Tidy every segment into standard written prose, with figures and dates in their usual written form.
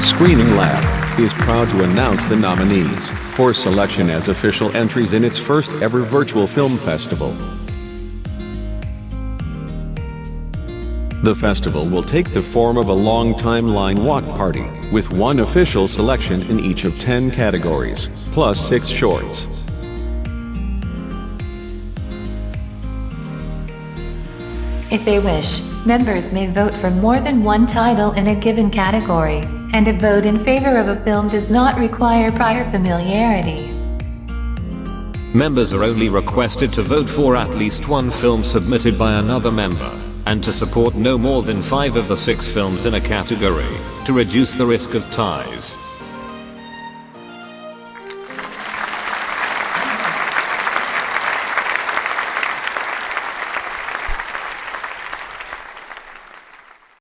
Screening Lab is proud to announce the nominees for selection as official entries in its first ever virtual film festival. The festival will take the form of a long timeline walk party, with one official selection in each of 10 categories, plus 6 shorts. If they wish, members may vote for more than one title in a given category, and a vote in favor of a film does not require prior familiarity. Members are only requested to vote for at least one film submitted by another member, and to support no more than 5 of the 6 films in a category, to reduce the risk of ties.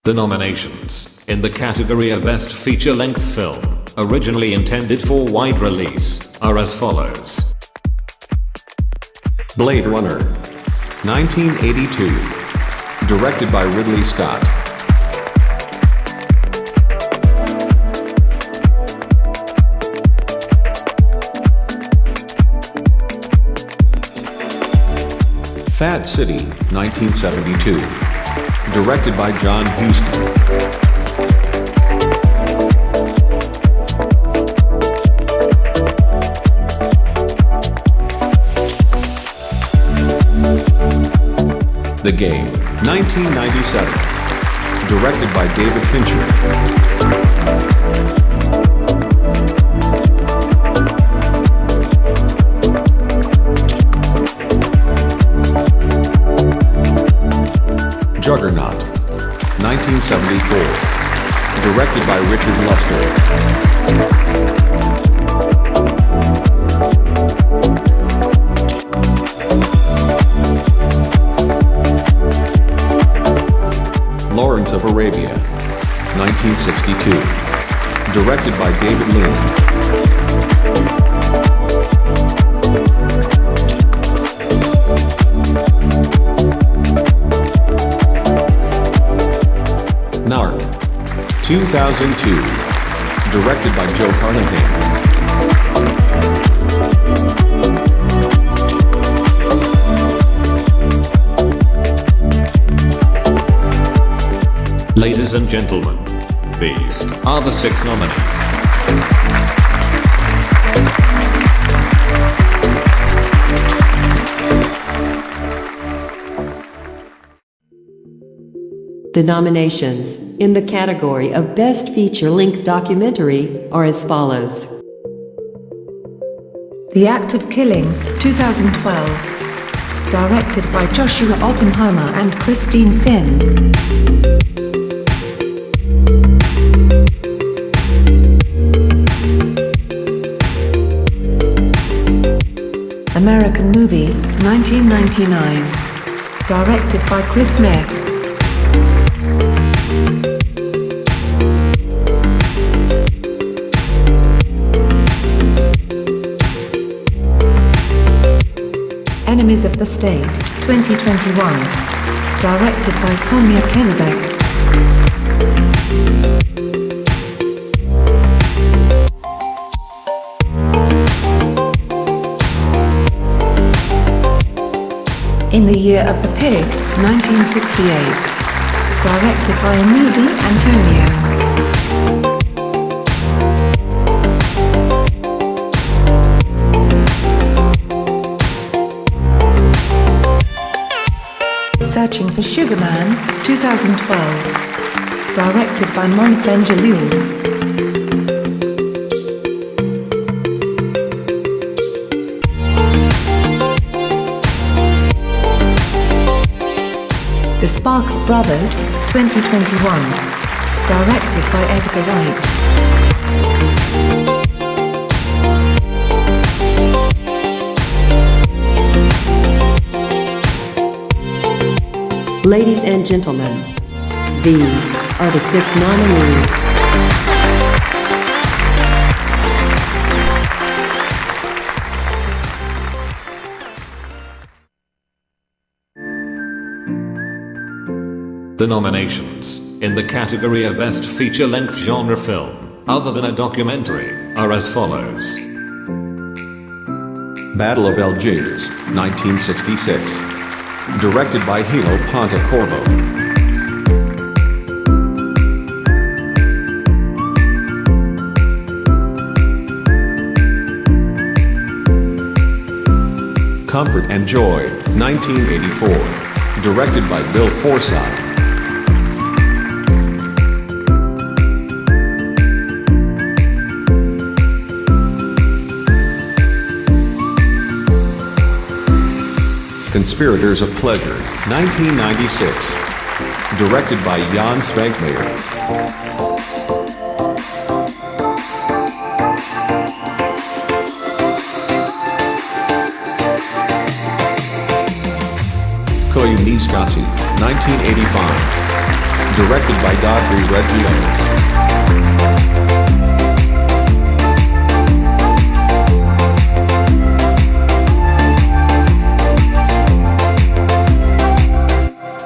The nominations, in the category of Best Feature-Length Film, originally intended for wide release, are as follows. Blade Runner, 1982. Directed by Ridley Scott. Fat City, 1972. Directed by John Huston. The Game, 1997. Directed by David Fincher. Juggernaut, 1974. Directed by Richard Lester. Lawrence of Arabia, 1962. Directed by David Lean. Narc, 2002. Directed by Joe Carnahan. Ladies and gentlemen, these are the 6 nominees. The nominations, in the category of Best Feature-Length Documentary, are as follows. The Act of Killing, 2012. Directed by Joshua Oppenheimer and Christine Sin. American Movie, 1999. Directed by Chris Smith. Enemies of the State, 2021. Directed by Sonia Kennebeck. In the Year of the Pig, 1968. Directed by Amede Antonio. Searching for Sugar Man, 2012. Directed by Monique Benjeloun. The Sparks Brothers, 2021. Directed by Edgar Wright. Ladies and gentlemen, these are the 6 nominees. The nominations, in the category of Best Feature-Length Genre Film, other than a documentary, are as follows. Battle of Algiers, 1966. Directed by Hilo Pontecorvo. Comfort and Joy, 1984. Directed by Bill Forsyth. Conspirators of Pleasure, 1996. Directed by Jan Svankmajer. Koyuniskatsu, 1985. Directed by Ridley.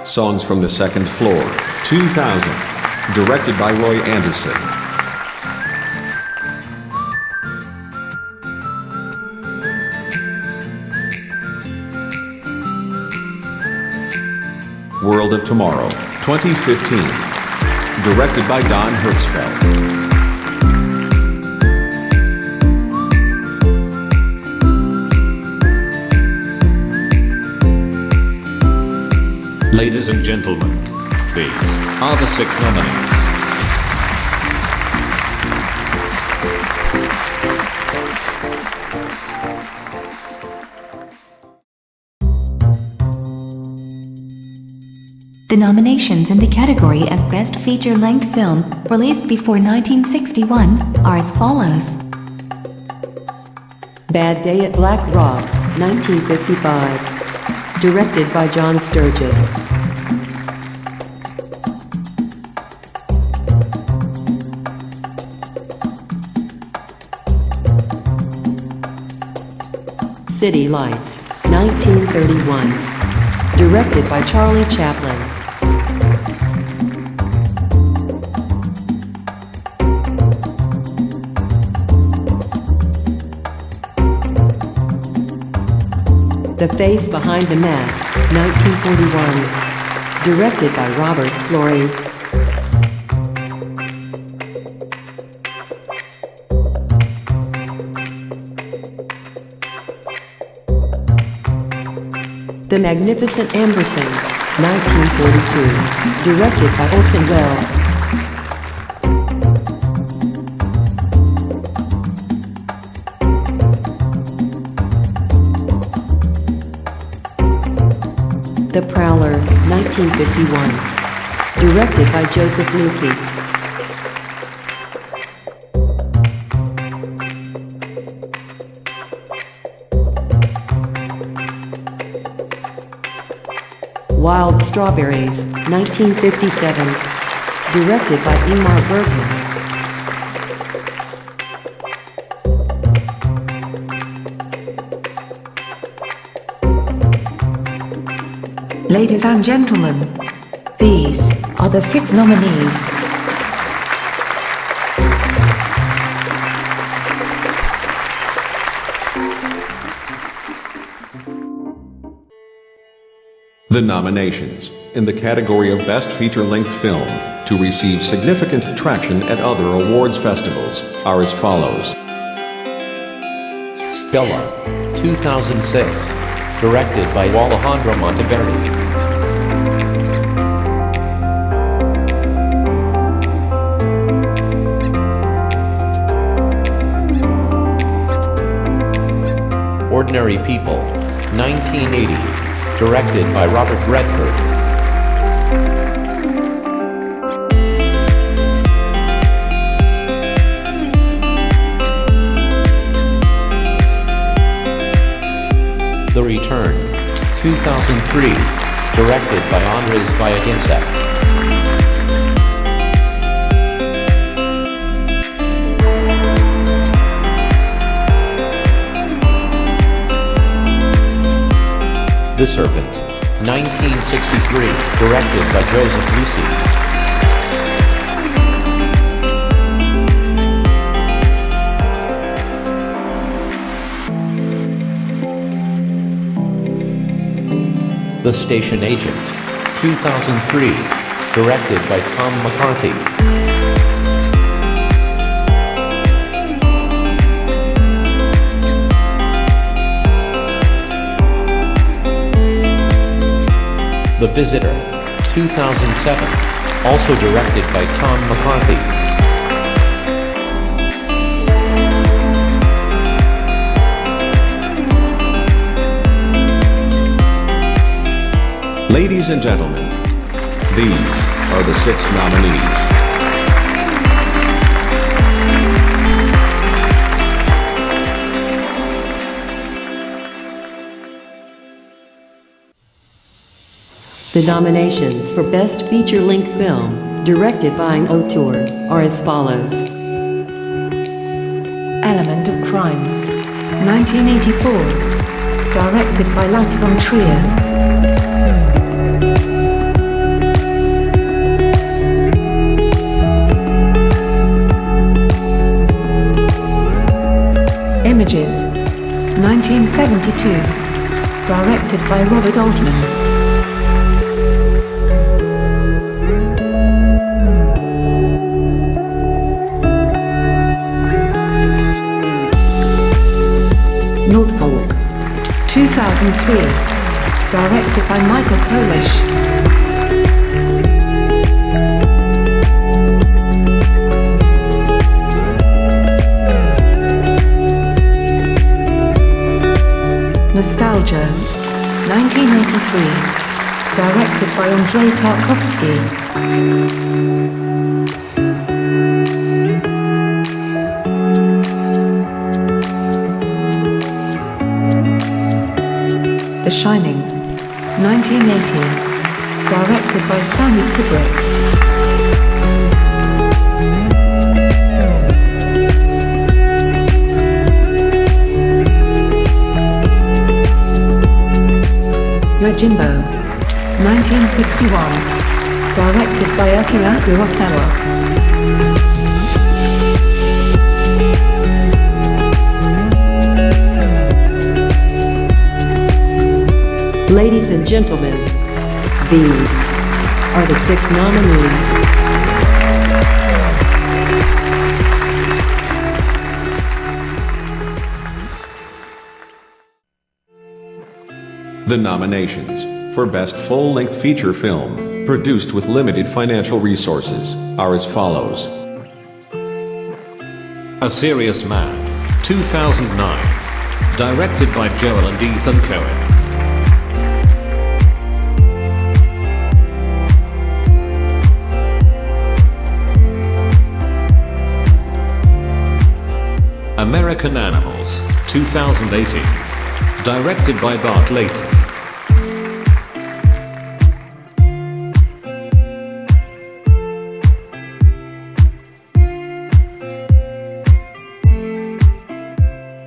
Songs from the Second Floor, 2000. Directed by Roy Anderson. World of Tomorrow, 2015. Directed by Don Hertzfeldt. Ladies and gentlemen, these are the 6 nominees. The nominations in the category of Best Feature-Length Film, released before 1961, are as follows. Bad Day at Black Rock, 1955. Directed by John Sturges. City Lights, 1931. Directed by Charlie Chaplin. The Face Behind the Mask, 1941. Directed by Robert Florey. The Magnificent Ambersons, 1942. Directed by Orson Welles. The Prowler, 1951. Directed by Joseph Lucy. Wild Strawberries, 1957. Directed by Ingmar Bergman. Ladies and gentlemen, these are the 6 nominees. The nominations in the category of Best Feature-Length Film to receive significant traction at other awards festivals are as follows. Bella, 2006. Directed by Alejandro Monteverdi. Ordinary People, 1980. Directed by Robert Redford. The Return, 2003. Directed by Andrzej Zbyagintsev. The Serpent, 1963, directed by Joseph Lucy. The Station Agent, 2003, directed by Tom McCarthy. The Visitor, 2007, also directed by Tom McCarthy. Ladies and gentlemen, these are the 6 nominees. The nominations for Best Feature-Length Film, directed by an Auteur, are as follows. Element of Crime, 1984, directed by Lars von Trier. Images, 1972, directed by Robert Altman. North Fork, 2003, directed by Michael Polish. Nostalgia, 1983, directed by Andrei Tarkovsky. The Shining, 1980, directed by Stanley Kubrick. Yojimbo, 1961, directed by Akira Kurosawa. Ladies and gentlemen, these are the 6 nominees. The nominations for Best Full-Length Feature Film, produced with limited financial resources, are as follows. A Serious Man, 2009, directed by Joel and Ethan Coen. American Animals, 2018, directed by Bart Layton.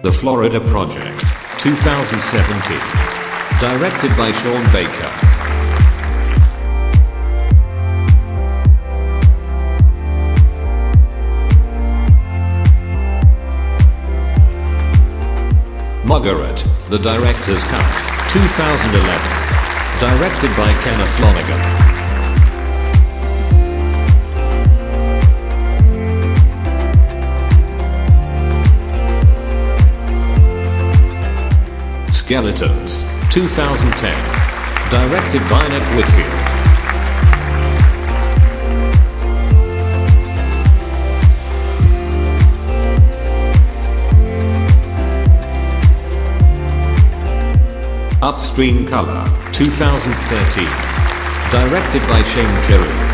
The Florida Project, 2017, directed by Sean Baker. Margaret, The Director's Cut, 2011, directed by Kenneth Lonergan. Skeletons, 2010, directed by Ned Whitfield. Upstream Color, 2013, directed by Shane Carruth.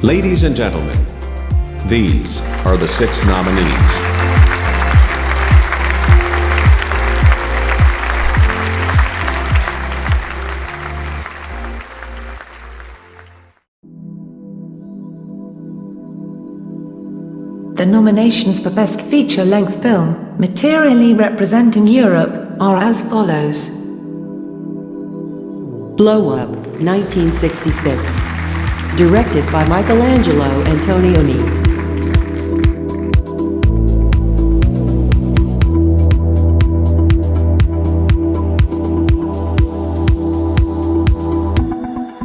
Ladies and gentlemen, these are the 6 nominees. The nominations for Best Feature-Length Film, materially representing Europe, are as follows. Blow Up, 1966, directed by Michelangelo Antonioni.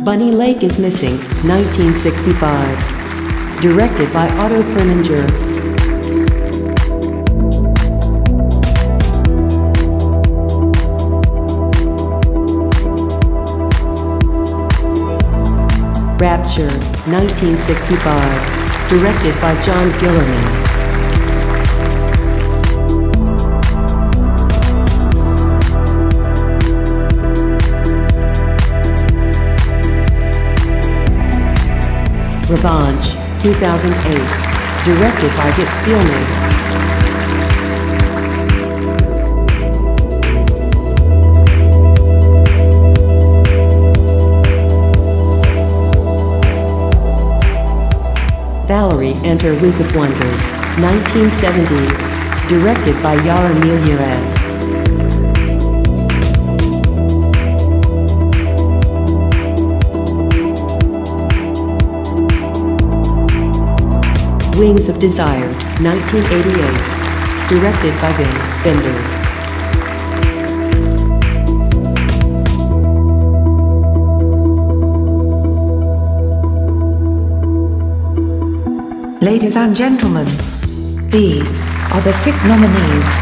Bunny Lake is Missing, 1965. Directed by Auteur. Rapture, 1965. Directed by John Gillerman. Revanche, 2008. Directed by Git Spielman. Valerie and Her Week of Wonders, 1970. Directed by Jaromir Jász. Wings of Desire, 1988. Directed by Wim Wenders. Ladies and gentlemen, these are the 6 nominees.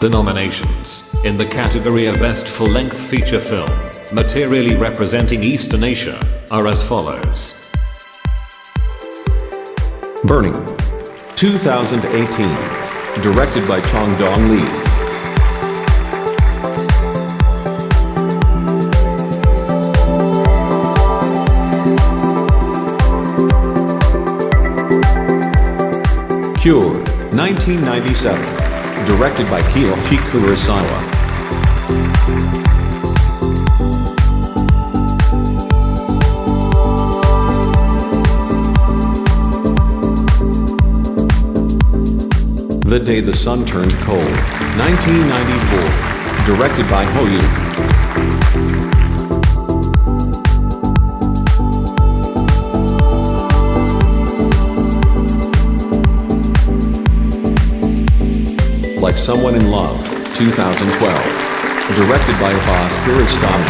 The nominations, in the category of Best Full-Length Feature Film, materially representing Eastern Asia, are as follows. Burning, 2018. Directed by Chong Dong Lee. Cure, 1997. Directed by Kiyoshi Kurosawa. The Day the Sun Turned Cold, 1994. Directed by Hoyu. Like Someone in Love, 2012. Directed by Abbas Kiarostami.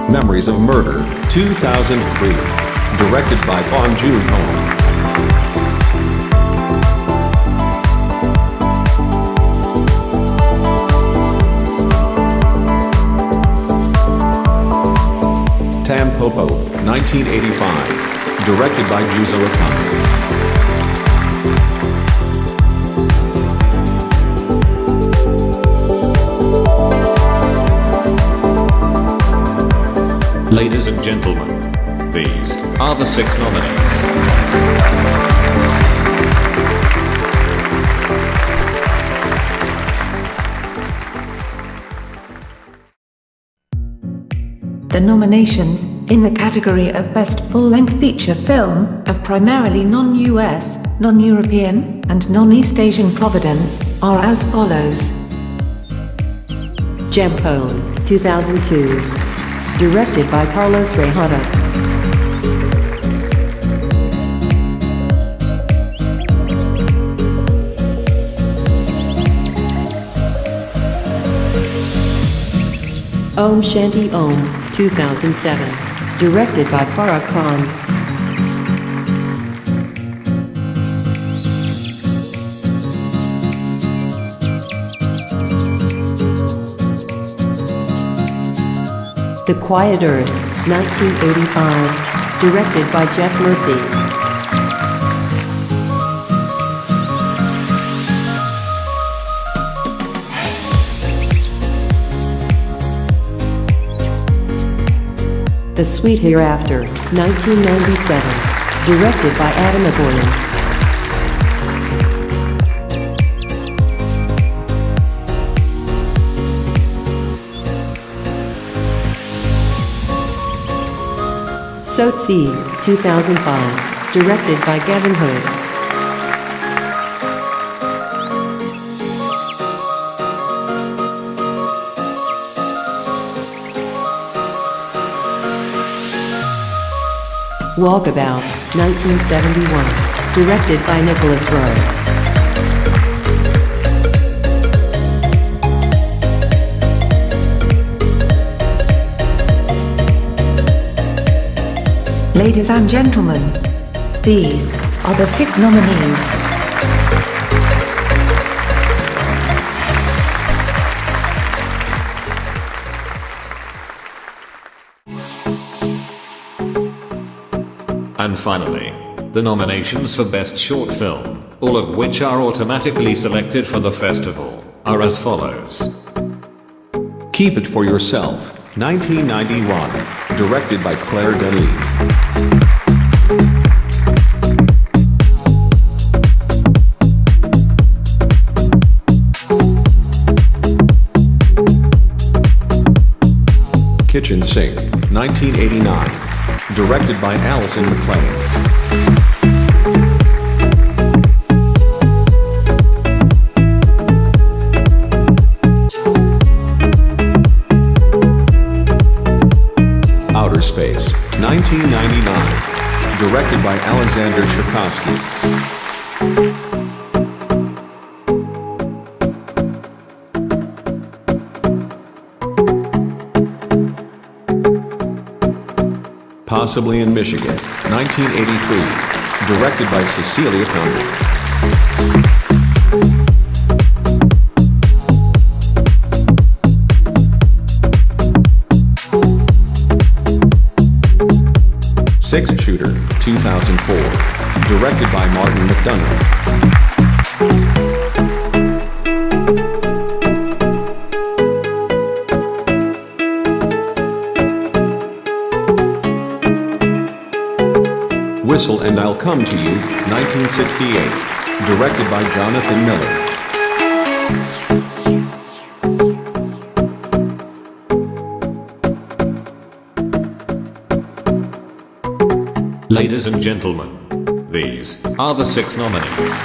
Memories of Murder, 2003. Directed by Bong Joon-ho. Tampopo, 1985. Directed by Juzo Akane. Ladies and gentlemen, these are the 6 nominees. The nominations, in the category of Best Full-Length Feature Film, of primarily non-US, non-European, and non-East-Asian provenance, are as follows. Jempone, 2002. Directed by Carlos Rejadas. Om Shanti Om, 2007. Directed by Farah Khan. The Quiet Earth, 1985. Directed by Jeff Murphy. The Sweet Hereafter, 1997. Directed by Adam Aboyan. Sotsi, 2005. Directed by Gavin Hood. Walkabout, 1971. Directed by Nicholas Rowe. Ladies and gentlemen, these are the 6 nominees. And finally, the nominations for Best Short Film, all of which are automatically selected for the festival, are as follows. Keep It For Yourself, 1991, directed by Claire Denis. Kitchen Sink, 1989, directed by Allison McLean. Outer Space, 1999, directed by Alexander Cherkasky. Possibly in Michigan, 1983, directed by Cecilia Conrad. Six Shooter, 2004, directed by Martin McDonough. Whistle and I'll Come to You, 1968, directed by Jonathan Miller. Ladies and gentlemen, these are the 6 nominees.